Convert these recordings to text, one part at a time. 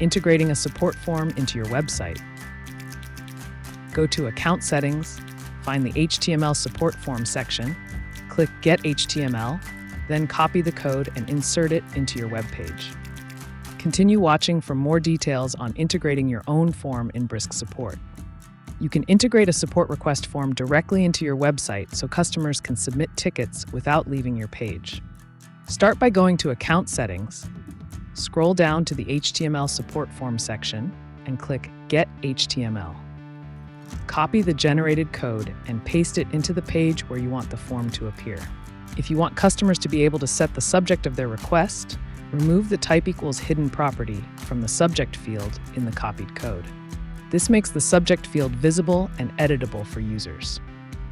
integrating a support form into your website. Go to Account Settings, find the HTML support form section, click Get HTML, then copy the code and insert it into your web page. Continue watching for more details on integrating your own form in Brisk Support. You can integrate a support request form directly into your website so customers can submit tickets without leaving your page. Start by going to Account Settings, scroll down to the HTML support form section, and click Get HTML. Copy the generated code and paste it into the page where you want the form to appear. If you want customers to be able to set the subject of their request, remove the type equals hidden property from the subject field in the copied code. This makes the subject field visible and editable for users.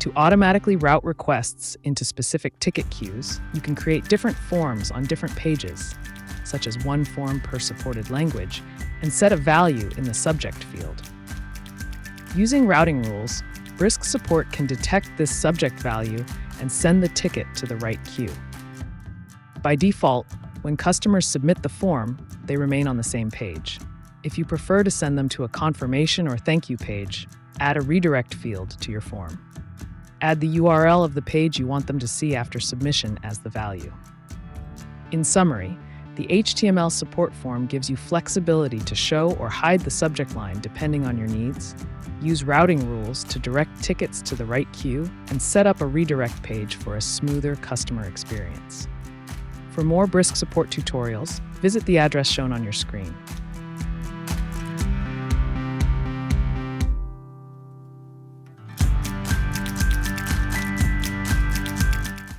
To automatically route requests into specific ticket queues, you can create different forms on different pages, such as one form per supported language, and set a value in the subject field. Using routing rules, Brisk Support can detect this subject value and send the ticket to the right queue. By default, when customers submit the form, they remain on the same page. If you prefer to send them to a confirmation or thank you page, add a redirect field to your form. Add the URL of the page you want them to see after submission as the value. In summary, the HTML support form gives you flexibility to show or hide the subject line depending on your needs, use routing rules to direct tickets to the right queue, and set up a redirect page for a smoother customer experience. For more Brisk Support tutorials, visit the address shown on your screen.